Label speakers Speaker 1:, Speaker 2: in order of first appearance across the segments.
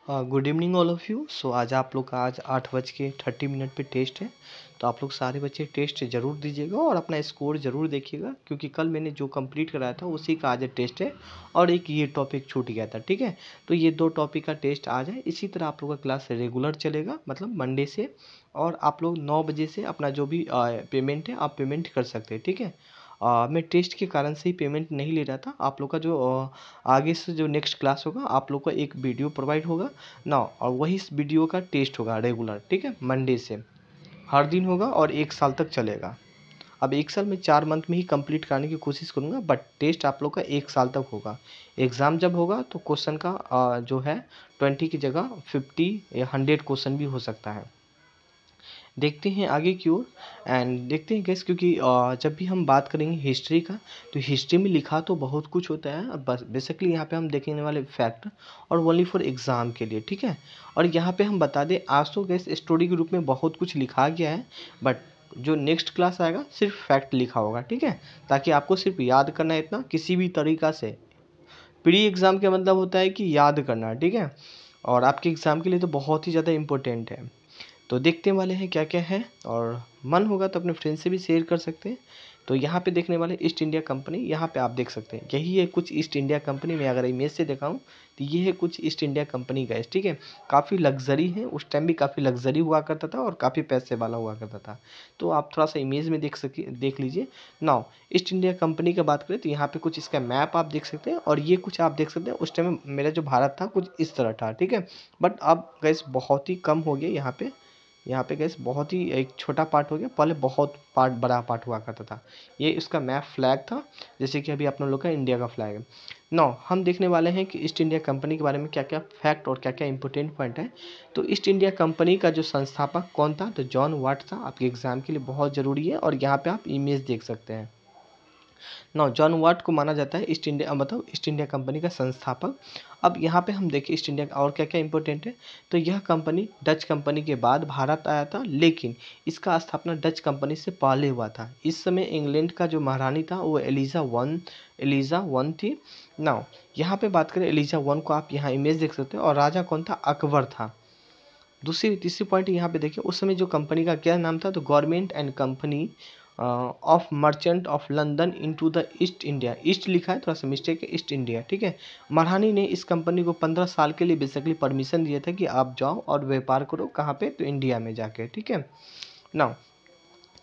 Speaker 1: Good evening all of you. So आज आप लोग का आज 8:30 पे टेस्ट है। तो आप लोग सारे बच्चे टेस्ट ज़रूर दीजिएगा और अपना स्कोर ज़रूर देखिएगा, क्योंकि कल मैंने जो कंप्लीट कराया था उसी का आज टेस्ट है और एक ये टॉपिक छूट गया था। ठीक है, तो ये 2 टॉपिक का टेस्ट आज है। इसी तरह आप लोग का क्लास रेगुलर चलेगा, मतलब मंडे से। और आप लोग 9 बजे से अपना जो भी पेमेंट है आप पेमेंट कर सकते हैं। ठीक है, मैं टेस्ट के कारण से ही पेमेंट नहीं ले रहा था। आप लोग का जो आगे से जो नेक्स्ट क्लास होगा आप लोग को एक वीडियो प्रोवाइड होगा ना, और वही इस वीडियो का टेस्ट होगा रेगुलर। ठीक है, मंडे से हर दिन होगा और 1 साल तक चलेगा। अब 1 साल में 4 मंथ में ही कंप्लीट कराने की कोशिश करूँगा, बट टेस्ट आप लोग का 1 साल तक होगा। एग्ज़ाम जब होगा तो क्वेश्चन का जो है 20 की जगह 50 या 100 क्वेश्चन भी हो सकता है। देखते हैं आगे की ओर एंड देखते हैं गैस, क्योंकि जब भी हम बात करेंगे हिस्ट्री का, तो हिस्ट्री में लिखा तो बहुत कुछ होता है, बस बेसिकली यहाँ पे हम देखेंगे वाले फैक्ट और ओनली फॉर एग्ज़ाम के लिए। ठीक है, और यहाँ पे हम बता दें, आज तो गैस स्टोरी के रूप में बहुत कुछ लिखा गया है, बट जो नेक्स्ट क्लास आएगा सिर्फ फैक्ट लिखा होगा। ठीक है, ताकि आपको सिर्फ याद करना है इतना, किसी भी तरीक़ा से। प्री एग्ज़ाम का मतलब होता है कि याद करना। ठीक है, और आपके एग्ज़ाम के लिए तो बहुत ही ज़्यादा इम्पोर्टेंट है। तो देखने वाले हैं क्या क्या है, और मन होगा तो अपने फ्रेंड से भी शेयर कर सकते हैं। तो यहाँ पे देखने वाले ईस्ट इंडिया कंपनी, यहाँ पे आप देख सकते हैं यही है कुछ ईस्ट इंडिया कंपनी में। अगर इमेज से दिखाऊं तो ये है कुछ ईस्ट इंडिया कंपनी का। ठीक है, काफ़ी लग्जरी है, उस टाइम भी काफ़ी लग्जरी हुआ करता था और काफ़ी पैसे वाला हुआ करता था। तो आप थोड़ा सा इमेज में देख लीजिए। नाउ ईस्ट इंडिया कंपनी की बात करें तो यहाँ पे कुछ इसका मैप आप देख सकते हैं, और ये कुछ आप देख सकते हैं उस टाइम मेरा जो भारत था कुछ इस तरह था। ठीक है, बट अब गैस बहुत ही कम हो गया। यहाँ पे गैस बहुत ही एक छोटा पार्ट हो गया, पहले बहुत पार्ट बड़ा पार्ट हुआ करता था। ये इसका मैप फ्लैग था, जैसे कि अभी आप लोग का इंडिया का फ्लैग है। नौ हम देखने वाले हैं कि ईस्ट इंडिया कंपनी के बारे में क्या क्या फैक्ट और क्या क्या इंपॉर्टेंट पॉइंट है। तो ईस्ट इंडिया कंपनी का जो संस्थापक कौन था, तो जॉन वाट था। आपके एग्जाम के लिए बहुत ज़रूरी है, और यहाँ पे आप इमेज देख सकते हैं। नौ जॉन वाट को माना जाता है ईस्ट इंडिया, मतलब ईस्ट इंडिया कंपनी का संस्थापक। अब यहाँ पे हम देखें ईस्ट इंडिया और क्या क्या इंपॉर्टेंट है। तो यह कंपनी डच कंपनी के बाद भारत आया था, लेकिन इसका स्थापना डच कंपनी से पहले हुआ था। इस समय इंग्लैंड का जो महारानी था वो एलिजा वन थी। नाउ यहाँ पे बात करें एलिजा वन को, आप यहाँ इमेज देख सकते हो, और राजा कौन था, अकबर था। दूसरी तीसरी पॉइंट यहाँ पे देखिए, उस समय जो कंपनी का क्या नाम था, तो government and company of merchant of London into the east India. East लिखा है, थोड़ा सा मिस्टेक है, ईस्ट इंडिया। ठीक है, महारानी ने इस कंपनी को 15 साल के लिए बेसिकली परमिशन दिया था कि आप जाओ और व्यापार करो, कहाँ पे, तो इंडिया में जाके। ठीक है, नाउ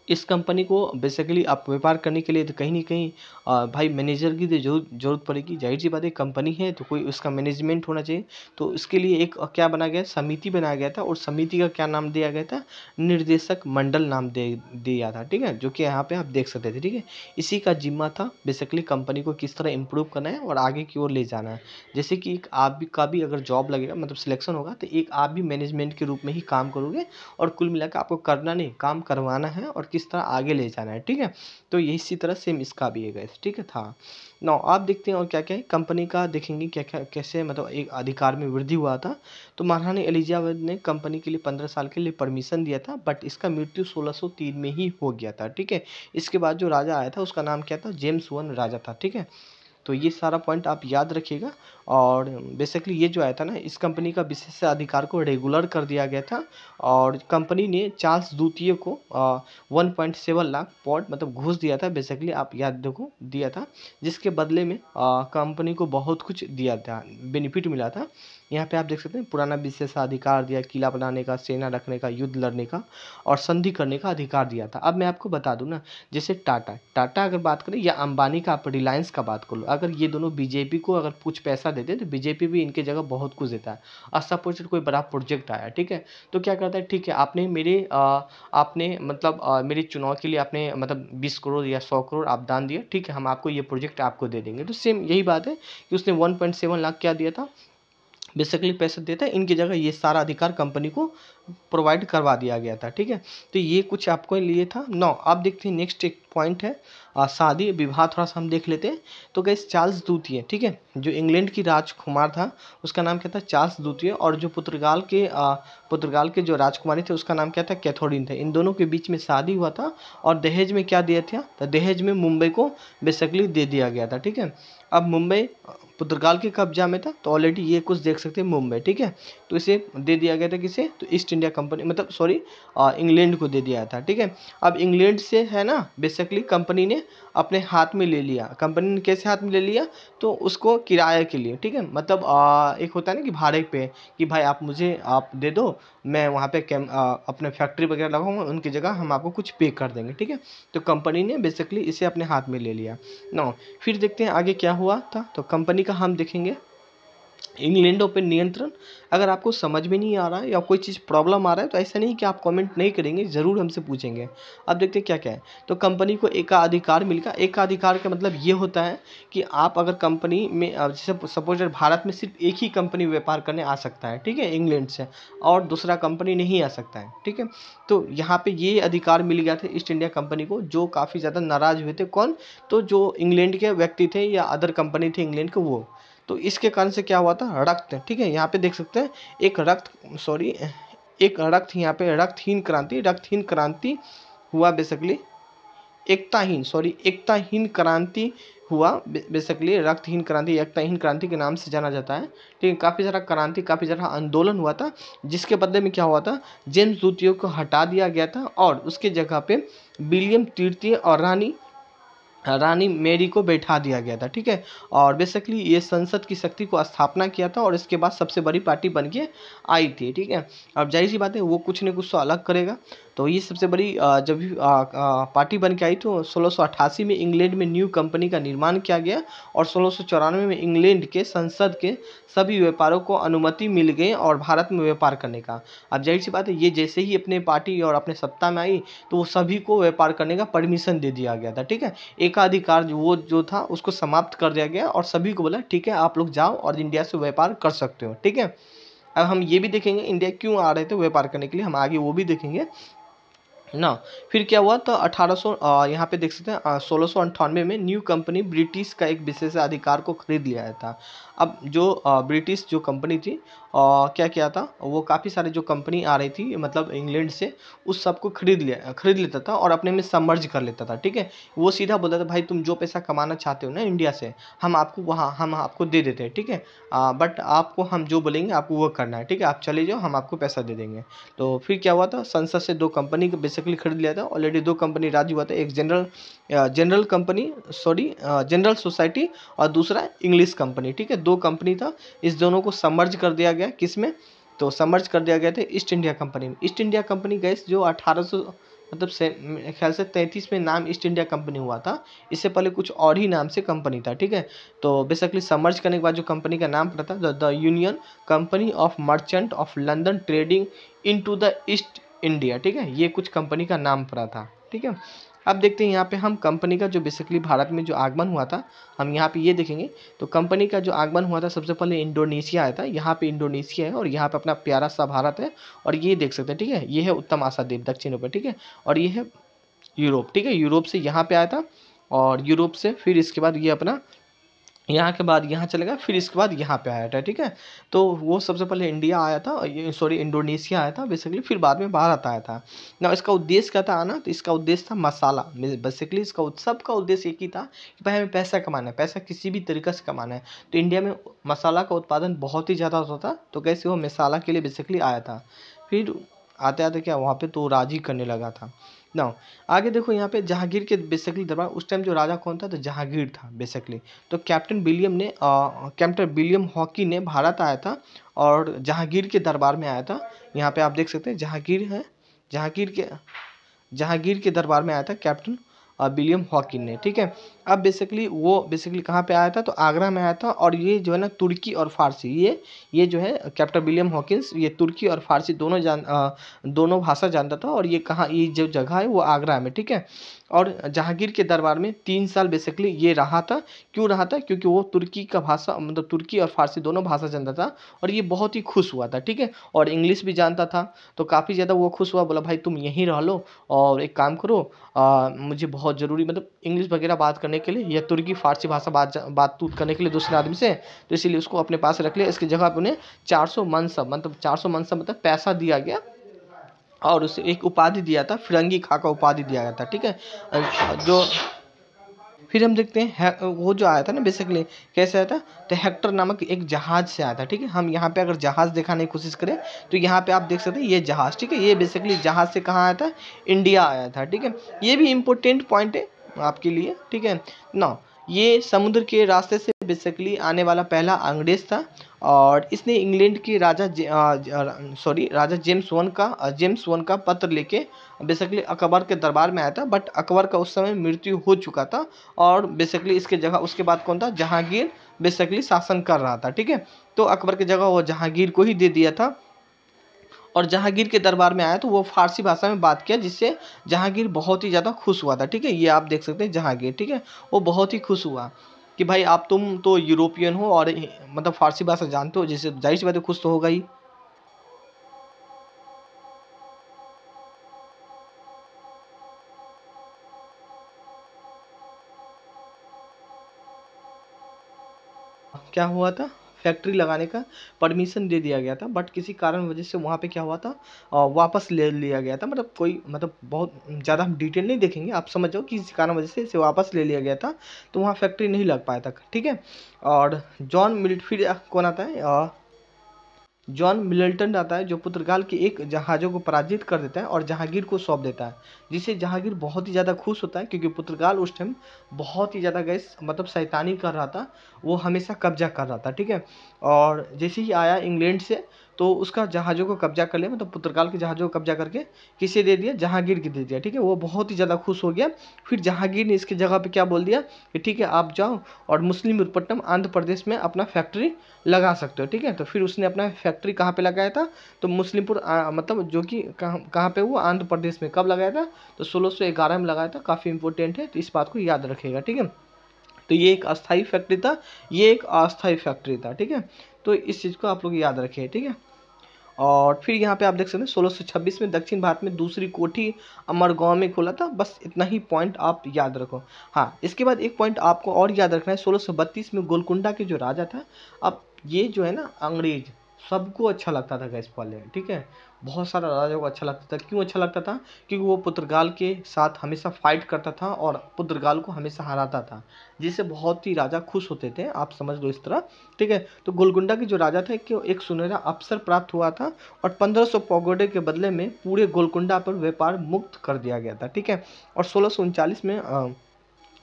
Speaker 1: इस कंपनी को बेसिकली आप व्यापार करने के लिए तो कहीं ना कहीं भाई मैनेजर की तो जरूरत पड़ेगी। जाहिर सी बात है, कंपनी है तो कोई उसका मैनेजमेंट होना चाहिए। तो इसके लिए एक क्या बना गया, समिति बनाया गया था, और समिति का क्या नाम दिया गया था, निर्देशक मंडल नाम दे दिया था। ठीक है, जो कि यहाँ पे आप देख सकते थे। ठीक है, इसी का जिम्मा था बेसिकली कंपनी को किस तरह इम्प्रूव करना है और आगे की ओर ले जाना है। जैसे कि एक आप भी का भी अगर जॉब लगेगा, मतलब सिलेक्शन होगा, तो एक आप भी मैनेजमेंट के रूप में ही काम करोगे, और कुल मिलाकर आपको करना नहीं, काम करवाना है और किस तरह आगे ले जाना है। ठीक है, तो यही इसी तरह सेम इसका भी है गाइस। ठीक है था। नाउ आप देखते हैं और क्या क्या है कंपनी का, देखेंगे क्या क्या कैसे मतलब एक अधिकार में वृद्धि हुआ था। तो महारानी एलिजाबेथ ने कंपनी के लिए 15 साल के लिए परमिशन दिया था, बट इसका मृत्यु 1603 में ही हो गया था। ठीक है, इसके बाद जो राजा आया था उसका नाम क्या था, जेम्स वन राजा था। ठीक है, तो ये सारा पॉइंट आप याद रखिएगा। और बेसिकली ये जो आया था ना, इस कंपनी का विशेष अधिकार को रेगुलर कर दिया गया था, और कंपनी ने चार्ल्स द्वितीय को 1.7 लाख पॉट मतलब घूस दिया था, बेसिकली आप याद देखो दिया था, जिसके बदले में कंपनी को बहुत कुछ दिया था, बेनिफिट मिला था। यहाँ पे आप देख सकते हैं पुराना विशेषाधिकार दिया, किला बनाने का, सेना रखने का, युद्ध लड़ने का और संधि करने का अधिकार दिया था। अब मैं आपको बता दूं ना, जैसे टाटा अगर बात करें, या अंबानी का, आप रिलायंस का बात कर लो, अगर ये दोनों बीजेपी को अगर कुछ पैसा देते तो बीजेपी भी इनके जगह बहुत कुछ देता है। और सपोज कोई बड़ा प्रोजेक्ट आया, ठीक है, तो क्या करता है, ठीक है आपने आपने मतलब मेरे चुनाव के लिए आपने मतलब 20 करोड़ या 100 करोड़ आप दान दिया, ठीक है हम आपको ये प्रोजेक्ट आपको दे देंगे। तो सेम यही बात है कि उसने 1.7 लाख क्या दिया था, बेसिकली पैसा देता है, इनकी जगह ये सारा अधिकार कंपनी को प्रोवाइड करवा दिया गया था। ठीक है, तो ये कुछ आपको लिए था। नाउ आप देखते हैं नेक्स्ट एक पॉइंट है शादी विवाह, थोड़ा सा हम देख लेते हैं। तो गाइस चार्ल्स द्वितीय, ठीक है, जो इंग्लैंड की राजकुमार था उसका नाम क्या था, चार्ल्स द्वितीय, और जो पुर्तगाल के जो राजकुमारी थे उसका नाम क्या था, कैथोरीन थे। इन दोनों के बीच में शादी हुआ था और दहेज में क्या दिया था, तो दहेज में मुंबई को बेसिकली दे दिया गया था, ठीक है। अब मुंबई पुर्तगाल के कब्जा में था, तो ऑलरेडी ये कुछ देख सकते हैं मुंबई, ठीक है। तो इसे दे दिया गया था किसे, तो ईस्ट इंडिया कंपनी, मतलब सॉरी इंग्लैंड को दे दिया था, ठीक है। अब इंग्लैंड से है ना बेसिकली कंपनी ने अपने हाथ में ले लिया। कंपनी ने कैसे हाथ में ले लिया, तो उसको किराए के लिए, ठीक है, मतलब एक होता है ना कि भाड़े पे, कि भाई आप मुझे आप दे दो, मैं वहाँ पे अपने फैक्ट्री वगैरह लगाऊंगा, उनकी जगह हम आपको कुछ पे कर देंगे, ठीक है। तो कंपनी ने बेसिकली इसे अपने हाथ में ले लिया। नो, फिर देखते हैं आगे क्या हुआ था। तो कंपनी का हम देखेंगे इंग्लैंडों पे नियंत्रण। अगर आपको समझ में नहीं आ रहा है या कोई चीज़ प्रॉब्लम आ रहा है तो ऐसा नहीं कि आप कमेंट नहीं करेंगे, ज़रूर हमसे पूछेंगे। अब देखते हैं क्या क्या है। तो कंपनी को एकाधिकार मिलेगा। एकाधिकार का मतलब ये होता है कि आप अगर कंपनी में जैसे सपोज भारत में सिर्फ एक ही कंपनी व्यापार करने आ सकता है, ठीक है, इंग्लैंड से, और दूसरा कंपनी नहीं आ सकता है, ठीक है। तो यहाँ पे ये अधिकार मिल गया था ईस्ट इंडिया कंपनी को, जो काफ़ी ज़्यादा नाराज हुए थे। कौन, तो जो इंग्लैंड के व्यक्ति थे या अदर कंपनी थे इंग्लैंड के, वो। तो इसके कारण से क्या हुआ था, रक्त, ठीक है, यहाँ पे देख सकते हैं यहाँ पे रक्तहीन क्रांति हुआ बेसिकली। एकताहीन क्रांति हुआ बेसिकली। एकताहीन क्रांति के नाम से जाना जाता है, ठीक है। काफ़ी सारा क्रांति, काफ़ी सारा आंदोलन हुआ था, जिसके बदले में क्या हुआ था, जेम्स द्वितीय को हटा दिया गया था और उसके जगह पे विलियम तृतीय और रानी मेरी को बैठा दिया गया था, ठीक है। और बेसिकली ये संसद की शक्ति को स्थापना किया था और इसके बाद सबसे बड़ी पार्टी बन के आई थी, ठीक है। अब जाहिर सी बात है वो कुछ न कुछ तो अलग करेगा। तो ये सबसे बड़ी जब भी पार्टी बन के आई तो 1688 में इंग्लैंड में न्यू कंपनी का निर्माण किया गया और 1694 में इंग्लैंड के संसद के सभी व्यापारों को अनुमति मिल गई और भारत में व्यापार करने का। अब जाहिर सी बात है ये जैसे ही अपने पार्टी और अपने सत्ता में आई तो वो सभी को व्यापार करने का परमिशन दे दिया गया था, ठीक है। एकाधिकार जो था उसको समाप्त कर दिया गया और सभी को बोला ठीक है आप लोग जाओ और इंडिया से व्यापार कर सकते हो, ठीक है। अब हम ये भी देखेंगे इंडिया क्यों आ रहे थे व्यापार करने के लिए, हम आगे वो भी देखेंगे ना। फिर क्या हुआ तो 1800 यहाँ पे देख सकते हैं 1698 में न्यू कंपनी ब्रिटिश का एक विशेषाधिकार को खरीद लिया था। अब जो ब्रिटिश जो कंपनी थी क्या किया था, वो काफ़ी सारे जो कंपनी आ रही थी मतलब इंग्लैंड से, उस सब को खरीद लेता था और अपने में सबमर्ज कर लेता था, ठीक है। वो सीधा बोलता था भाई तुम जो पैसा कमाना चाहते हो ना इंडिया से, हम आपको दे देते हैं, ठीक है। बट आपको हम जो बोलेंगे आपको वो करना है, ठीक है, आप चले जाओ हम आपको पैसा दे देंगे। तो फिर क्या हुआ था, संसद से दो कंपनी को बेसिकली खरीद लिया था। ऑलरेडी दो कंपनी राजी हुआ था, एक जनरल सोसाइटी और दूसरा इंग्लिश कंपनी, ठीक है, दो कंपनी था। इस दोनों को सबमर्ज कर दिया गया किसमें, तो सबमर्ज कर दिया गया था ईस्ट इंडिया कंपनी में। ईस्ट इंडिया कंपनी गैस जो 1800 मतलब से मेरे ख्याल से 33 में नाम ईस्ट इंडिया कंपनी हुआ था। इससे पहले कुछ और ही नाम से कंपनी था, ठीक है। तो बेसिकली सबमर्ज करने के बाद जो कंपनी का नाम पड़ा था the union company of merchant of London trading into the east India, ठीक है, ये कुछ कंपनी का नाम पड़ा था, ठीक है। अब देखते हैं यहाँ पे हम कंपनी का जो बेसिकली भारत में जो आगमन हुआ था, हम यहाँ पे ये देखेंगे। तो कंपनी का जो आगमन हुआ था सबसे पहले इंडोनेशिया आया था। यहाँ पे इंडोनेशिया है और यहाँ पे अपना प्यारा सा भारत है और ये देख सकते हैं, ठीक है, ये है उत्तर महाद्वीप दक्षिण ऊपर, ठीक है, और ये है यूरोप, ठीक है। यूरोप से यहाँ पे आया था और यूरोप से फिर इसके बाद ये अपना यहाँ के बाद यहाँ चलेगा, फिर इसके बाद यहाँ पे आया था, ठीक है। तो वो सबसे पहले इंडिया आया था, सॉरी इंडोनेशिया आया था बेसिकली, फिर बाद में भारत आया था ना। इसका उद्देश्य क्या था आना, तो इसका उद्देश्य था मसाला। बेसिकली इसका सबका उद्देश्य एक ही था कि भाई हमें पैसा कमाना है, पैसा किसी भी तरीके से कमाना है। तो इंडिया में मसाला का उत्पादन बहुत ही ज़्यादा होता था, तो कैसे वो मसाला के लिए बेसिकली आया था। फिर आते आते क्या वहाँ पे तो राज ही करने लगा था ना। आगे देखो यहाँ पे जहांगीर के बेसिकली दरबार, उस टाइम जो राजा कौन था, तो जहांगीर था बेसिकली। तो कैप्टन विलियम हॉकी ने भारत आया था और जहांगीर के दरबार में आया था। यहाँ पे आप देख सकते हैं जहांगीर है, जहांगीर के दरबार में आया था कैप्टन विलियम हॉकिन ने, ठीक है। अब बेसिकली कहाँ पे आया था, तो आगरा में आया था। और ये जो है ना तुर्की और फारसी, ये जो है कैप्टन विलियम हॉकिंस, ये तुर्की और फारसी दोनों भाषा जानता था। और ये जो जगह है वो आगरा में, ठीक है। और जहांगीर के दरबार में 3 साल बेसिकली ये रहा था। क्यों रहा था? क्योंकि वो तुर्की का भाषा मतलब तुर्की और फारसी दोनों भाषा जानता था और ये बहुत ही खुश हुआ था, ठीक है। और इंग्लिश भी जानता था, तो काफ़ी ज़्यादा वो खुश हुआ, बोला भाई तुम यहीं रह लो और एक काम करो, मुझे बहुत ज़रूरी मतलब इंग्लिश वगैरह बात करने के लिए या तुर्की फारसी भाषा बातचीत करने के लिए दूसरे आदमी से, तो इसीलिए उसको अपने पास रख लिया। इसकी जगह पर उन्हें 400 मनसब मतलब 400 मनसब मतलब पैसा दिया गया और उसे एक उपाधि दिया था, फिरंगी खां का उपाधि दिया गया था, ठीक है। जो फिर हम देखते हैं वो जो आया था ना बेसिकली कैसे आया था, तो हेक्टर नामक एक जहाज से आया था, ठीक है। हम यहाँ पे अगर जहाज दिखाने की कोशिश करें तो यहाँ पे आप देख सकते हैं ये जहाज, ठीक है। ये बेसिकली जहाज से कहाँ आया था? इंडिया आया था, ठीक है। ये भी इम्पोर्टेंट पॉइंट है आपके लिए, ठीक है ना। ये समुद्र के रास्ते से बेसिकली आने वाला पहला अंग्रेज था और इसने इंग्लैंड के राजा जेम्स वन का पत्र लेके बेसिकली अकबर के दरबार में आया था, बट अकबर का उस समय मृत्यु हो चुका था और बेसिकली इसके जगह उसके बाद कौन था? जहांगीर बेसिकली शासन कर रहा था, ठीक है। तो अकबर की जगह वो जहांगीर को ही दे दिया था और जहांगीर के दरबार में आया तो वो फारसी भाषा में बात किया, जिससे जहांगीर बहुत ही ज़्यादा खुश हुआ था, ठीक है। ये आप देख सकते हैं जहांगीर, ठीक है, वो बहुत ही खुश हुआ कि भाई आप तुम तो यूरोपियन हो और मतलब फारसी भाषा जानते हो, जिससे जाहिर सी बात है खुश तो होगा ही। क्या हुआ था? फैक्ट्री लगाने का परमिशन दे दिया गया था, बट किसी कारण वजह से वहाँ पे क्या हुआ था, वापस ले लिया गया था। मतलब कोई मतलब बहुत ज़्यादा हम डिटेल नहीं देखेंगे, आप समझ जाओ कि किसी कारण वजह से इसे वापस ले लिया गया था, तो वहाँ फैक्ट्री नहीं लग पाया था, ठीक है। और जॉन मिलिट फिर कौन आता है? जॉन मिल्टन आता है, जो पुर्तगाल के एक जहाज़ों को पराजित कर देता है और जहांगीर को सौंप देता है, जिससे जहांगीर बहुत ही ज़्यादा खुश होता है क्योंकि पुर्तगाल उस टाइम बहुत ही ज़्यादा गैस मतलब शैतानी कर रहा था, वो हमेशा कब्जा कर रहा था, ठीक है। और जैसे ही आया इंग्लैंड से तो उसका जहाज़ों को कब्जा कर लिया, मतलब पुर्तगाल के जहाज़ों को कब्जा करके किसे दे दिया? जहांगीर को दे दिया, ठीक है। वो बहुत ही ज़्यादा खुश हो गया। फिर जहांगीर ने इसकी जगह पे क्या बोल दिया कि ठीक है आप जाओ और मुस्लिम विरुपट्टनम आंध्र प्रदेश में अपना फैक्ट्री लगा सकते हो, ठीक है। तो फिर उसने अपना फैक्ट्री कहाँ पे लगाया था? तो मुस्लिमपुर मतलब जो कि कहाँ कहाँ पे हुआ? आंध्र प्रदेश में। कब लगाया था? तो 1611 में लगाया था। काफ़ी इंपॉर्टेंट है, तो इस बात को याद रखिएगा, ठीक है। तो ये एक अस्थाई फैक्ट्री था, ये एक अस्थाई फैक्ट्री था, ठीक है। तो इस चीज़ को आप लोग याद रखिए, ठीक है। और फिर यहाँ पे आप देख सकते हैं 1626 में दक्षिण भारत में दूसरी कोठी अमरगांव में खोला था। बस इतना ही पॉइंट आप याद रखो। हाँ, इसके बाद एक पॉइंट आपको और याद रखना है, 1632 में गोलकुंडा के जो राजा था, अब ये जो है ना अंग्रेज सबको अच्छा लगता था गैस पहले, ठीक है। बहुत सारा राजाओं को अच्छा लगता था। क्यों अच्छा लगता था? क्योंकि वो पुर्तगाल के साथ हमेशा फाइट करता था और पुर्तगाल को हमेशा हराता था, जिससे बहुत ही राजा खुश होते थे, आप समझ लो इस तरह, ठीक है। तो गोलकुंडा के जो राजा थे कि एक सुनहरा अवसर प्राप्त हुआ था और 1500 पगोडे के बदले में पूरे गोलकुंडा पर व्यापार मुक्त कर दिया गया था, ठीक है। और 1639 में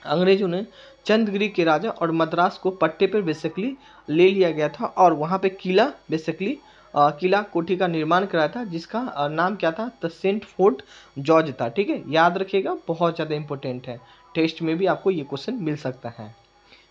Speaker 1: अंग्रेजों ने चंद्रगिरी के राजा और मद्रास को पट्टे पर बेसिकली ले लिया गया था और वहाँ पे किला बेसिकली किला कोठी का निर्माण कराया था, जिसका नाम क्या था? द सेंट फोर्ट जॉर्ज था, ठीक है। याद रखिएगा, बहुत ज़्यादा इंपॉर्टेंट है, टेस्ट में भी आपको ये क्वेश्चन मिल सकता है।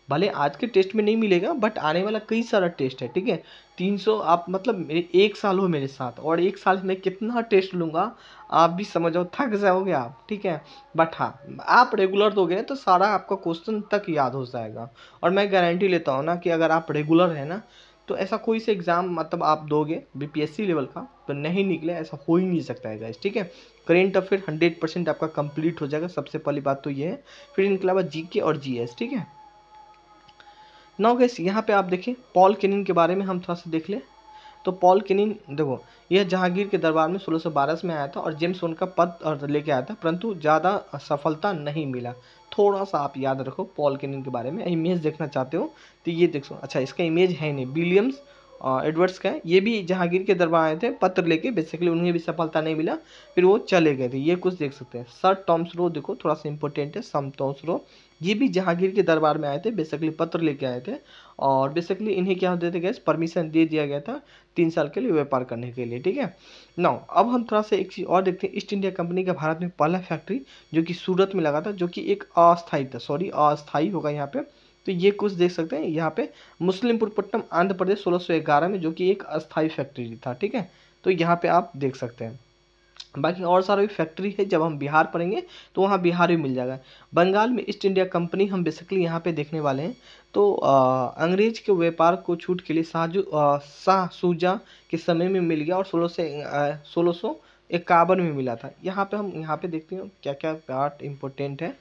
Speaker 1: भले आज के टेस्ट में नहीं मिलेगा, बट आने वाला कई सारा टेस्ट है, ठीक है। 300 आप मतलब मेरे 1 साल हो मेरे साथ और 1 साल में कितना टेस्ट लूँगा आप भी समझ जाओ, थक जाओगे आप, ठीक है। बट हाँ, आप रेगुलर दोगे तो सारा आपका क्वेश्चन तक याद हो जाएगा और मैं गारंटी लेता हूँ ना कि अगर आप रेगुलर है ना, तो ऐसा कोई से एग्ज़ाम मतलब आप दोगे बीपीएससी लेवल का तो नहीं निकले, ऐसा हो ही नहीं सकता है गाइस, ठीक है। करेंट अफेयर 100% आपका कंप्लीट हो जाएगा, सबसे पहली बात तो ये है। फिर इनके अलावा जीके और जीएस, ठीक है। नाउ गैस यहाँ पे आप देखिए पॉल केनिन के बारे में हम थोड़ा सा देख लें। तो पॉल केनिन देखो, यह जहांगीर के दरबार में 1612 में आया था और जेम्स वन का पद लेके आया था, परंतु ज़्यादा सफलता नहीं मिला। थोड़ा सा आप याद रखो पॉल केनिन के बारे में। इमेज देखना चाहते हो तो ये देखो, अच्छा इसका इमेज है नहीं, विलियम्स एडवर्ड्स का है। ये भी जहांगीर के दरबार आए थे पत्र लेके, बेसिकली उन्हें भी सफलता नहीं मिला, फिर वो चले गए थे। ये कुछ देख सकते हैं। सर टॉम्स रो देखो, थोड़ा सा इंपॉर्टेंट है, सम टॉम्स रो, ये भी जहांगीर के दरबार में आए थे, बेसिकली पत्र लेके आए थे और बेसिकली इन्हें क्या होते थे गैस, परमिशन दे दिया गया था 3 साल के लिए व्यापार करने के लिए, ठीक है। नाउ अब हम थोड़ा सा एक चीज़ और देखते हैं। ईस्ट इंडिया कंपनी का भारत में पहला फैक्ट्री जो कि सूरत में लगा था, जो कि एक अस्थायी था, सॉरी अस्थायी होगा यहाँ पे। तो ये कुछ देख सकते हैं यहाँ पे, मुस्लिमपुरपट्टनम आंध्र प्रदेश 1611 में, जो कि एक अस्थायी फैक्ट्री था, ठीक है। तो यहाँ पे आप देख सकते हैं। बाकी और सारा भी फैक्ट्री है, जब हम बिहार पढ़ेंगे तो वहाँ बिहार भी मिल जाएगा। बंगाल में ईस्ट इंडिया कंपनी हम बेसिकली यहाँ पे देखने वाले हैं। तो अंग्रेज के व्यापार को छूट के लिए शाह शुजा के समय में मिल गया और 1651 में मिला था। यहाँ पे हम यहाँ पे देखते हैं क्या क्या पार्ट इम्पोर्टेंट है।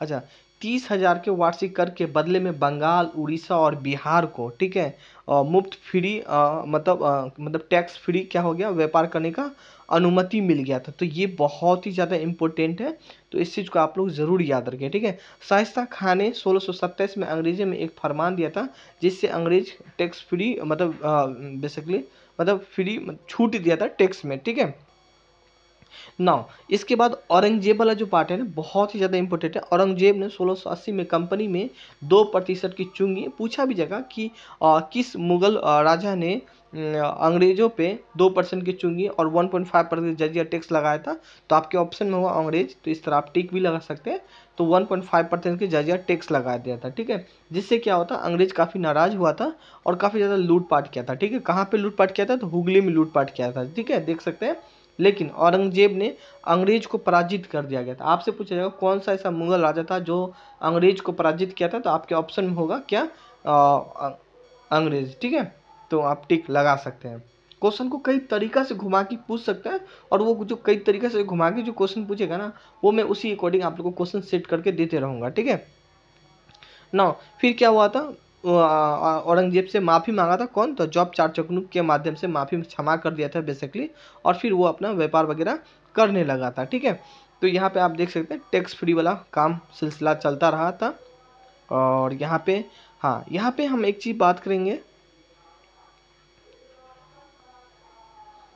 Speaker 1: अच्छा, 30,000 के वार्षिक कर के बदले में बंगाल, उड़ीसा और बिहार को, ठीक है, मुफ्त फ्री मतलब टैक्स फ्री क्या हो गया, व्यापार करने का अनुमति मिल गया था। तो ये बहुत ही ज़्यादा इम्पोर्टेंट है, तो इस चीज़ को आप लोग ज़रूर याद रखें, ठीक है। शाइस्ता खान ने 1627 में अंग्रेजी में एक फरमान दिया था, जिससे अंग्रेज टैक्स फ्री मतलब बेसिकली मतलब फ्री छूट दिया था टैक्स में, ठीक है। नाउ इसके बाद औरंगजेब वाला जो पार्ट है ना, बहुत ही ज़्यादा इंपॉर्टेंट है। औरंगजेब ने 1680 में कंपनी में 2% की चुंगी, पूछा भी जाएगा कि किस मुगल राजा ने अंग्रेजों पे 2% की चुंगी और 1.5% जजिया टैक्स लगाया था। तो आपके ऑप्शन में हुआ अंग्रेज, तो इस तरह आप टिक भी लगा सकते हैं। तो 1.5% की जजिया टैक्स लगाया दिया था, ठीक है। जिससे क्या होता, अंग्रेज काफ़ी नाराज हुआ था और काफ़ी ज़्यादा लूटपाट किया था, ठीक है। कहाँ पे लूटपाट किया था, तो हुगली में लूटपाट किया था, ठीक है, देख सकते हैं। लेकिन औरंगजेब ने अंग्रेज को पराजित कर दिया गया था। आपसे पूछा जाएगा कौन सा ऐसा मुगल राजा था जो अंग्रेज को पराजित किया था, तो आपके ऑप्शन में होगा क्या, अंग्रेज, ठीक है। तो आप टिक लगा सकते हैं। क्वेश्चन को कई तरीका से घुमा के पूछ सकते हैं, और वो जो कई तरीके से घुमा के जो क्वेश्चन पूछेगा ना, वो मैं उसी अकॉर्डिंग आप लोग को क्वेश्चन सेट करके देते रहूँगा, ठीक है ना। फिर क्या हुआ था, औरंगजेब से माफ़ी मांगा था कौन, तो जॉब चारचकनुक के माध्यम से माफ़ी क्षमा कर दिया था बेसिकली, और फिर वो अपना व्यापार वगैरह करने लगा था, ठीक है। तो यहाँ पे आप देख सकते हैं टैक्स फ्री वाला काम सिलसिला चलता रहा था। और यहाँ पे हाँ, यहाँ पे हम एक चीज़ बात करेंगे,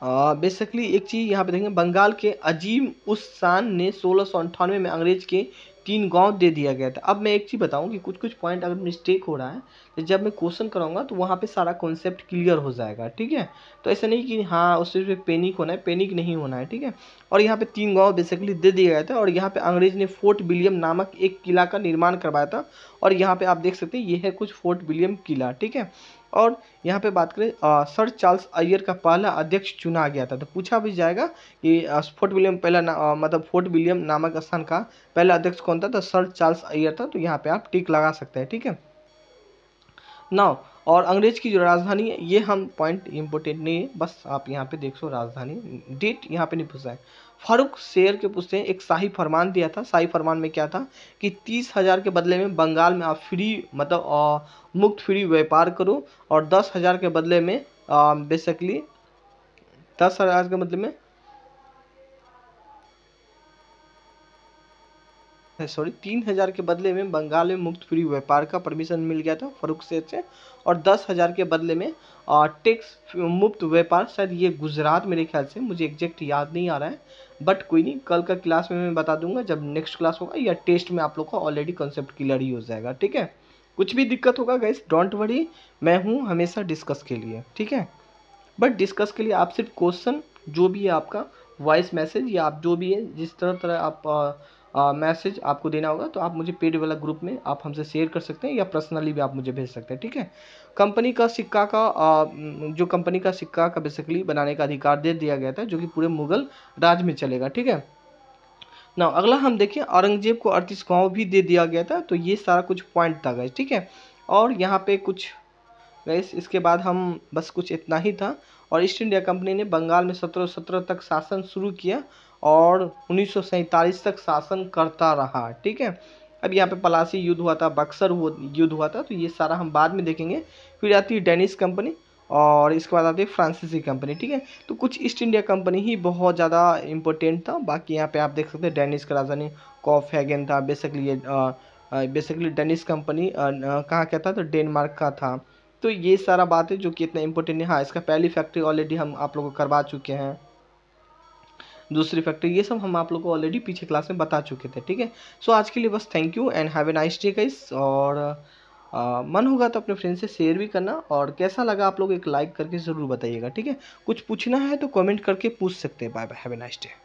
Speaker 1: बेसिकली एक चीज़ यहाँ पे देखेंगे, बंगाल के अजीम उस शान ने 1698 में अंग्रेज के 3 गांव दे दिया गया था। अब मैं एक चीज़ बताऊँ कि कुछ कुछ पॉइंट अगर मिस्टेक हो रहा है, तो जब मैं क्वेश्चन कराऊंगा तो वहाँ पे सारा कॉन्सेप्ट क्लियर हो जाएगा, ठीक है। तो ऐसा नहीं कि हाँ उससे पे पैनिक होना है, पैनिक नहीं होना है, ठीक है। और यहाँ पे 3 गाँव बेसिकली दे दिया गया था, और यहाँ पे अंग्रेज ने फोर्ट विलियम नामक एक किला का निर्माण करवाया था। और यहाँ पे आप देख सकते हैं ये है कुछ फोर्ट विलियम किला, ठीक है। और यहाँ पे बात करें, सर चार्ल्स अय्यर का पहला अध्यक्ष चुना गया था। तो पूछा भी जाएगा कि फोर्ट विलियम मतलब फोर्ट विलियम नामक स्थान का पहला अध्यक्ष कौन था, तो सर चार्ल्स अय्यर था। तो यहाँ पे आप टिक लगा सकते हैं, ठीक है। नाउ और अंग्रेज की जो राजधानी है, ये हम पॉइंट इंपोर्टेंट नहीं है, बस आप यहाँ पे देख सो राजधानी डेट यहाँ पे नहीं पूछा है। फारूक शेर के पूछते हैं, एक शाही फरमान दिया था। शाही फरमान में क्या था कि 30,000 के बदले में बंगाल में आप फ्री मतलब मुक्त फ्री व्यापार करो, और 10,000 के बदले में बेसिकली 10,000 के बदले में सॉरी 3,000 के बदले में बंगाल में मुक्त फ्री व्यापार का परमिशन मिल गया था फरूख सेठ से। और 10,000 के बदले में टैक्स मुक्त व्यापार, शायद ये गुजरात मेरे ख्याल से, मुझे एग्जैक्ट याद नहीं आ रहा है, बट कोई नहीं, कल का क्लास में मैं बता दूंगा जब नेक्स्ट क्लास होगा, या टेस्ट में आप लोग का ऑलरेडी कॉन्सेप्ट क्लियर ही हो जाएगा, ठीक है। कुछ भी दिक्कत होगा गाइस डोंट वरी, मैं हूँ हमेशा डिस्कस के लिए, ठीक है। बट डिस्कस के लिए आप सिर्फ क्वेश्चन जो भी है आपका वॉइस मैसेज, या आप जो भी है जिस तरह तरह आप मैसेज आपको देना होगा, तो आप मुझे पेड वाला ग्रुप में आप हमसे शेयर कर सकते हैं, या पर्सनली भी आप मुझे भेज सकते हैं, ठीक है। कंपनी का सिक्का का जो कंपनी का सिक्का का बेसिकली बनाने का अधिकार दे दिया गया था, जो कि पूरे मुगल राज में चलेगा, ठीक है ना। अगला हम देखिए, औरंगजेब को 38 गाँव भी दे दिया गया था। तो ये सारा कुछ पॉइंट था गाइस, ठीक है। और यहाँ पे कुछ गैस इसके बाद हम बस कुछ इतना ही था। और ईस्ट इंडिया कंपनी ने बंगाल में 1717 तक शासन शुरू किया और 1947 तक शासन करता रहा, ठीक है। अब यहाँ पे पलासी युद्ध हुआ था, बक्सर युद्ध हुआ था, तो ये सारा हम बाद में देखेंगे। फिर आती है डेनिश कंपनी, और इसके बाद आती है फ्रांसीसी कंपनी, ठीक है। तो कुछ ईस्ट इंडिया कंपनी ही बहुत ज़्यादा इंपॉर्टेंट था। बाकी यहाँ पे आप देख सकते हैं डेनिश का राजधानी कोपेनहेगन था बेसिकली। ये बेसिकली डेनिश कंपनी कहाँ का था, तो डेनमार्क का था। तो ये सारा बात है जो कि इतना इंपॉर्टेंट है। हाँ, इसका पहली फैक्ट्री ऑलरेडी हम आप लोगों को करवा चुके हैं, दूसरी फैक्ट्री, ये सब हम आप लोगों को ऑलरेडी पीछे क्लास में बता चुके थे, ठीक है। सो आज के लिए बस thank you and have a nice day guys. और मन होगा तो अपने फ्रेंड से शेयर भी करना, और कैसा लगा आप लोग एक लाइक करके ज़रूर बताइएगा, ठीक है। कुछ पूछना है तो कमेंट करके पूछ सकते हैं। Bye bye, have a nice day.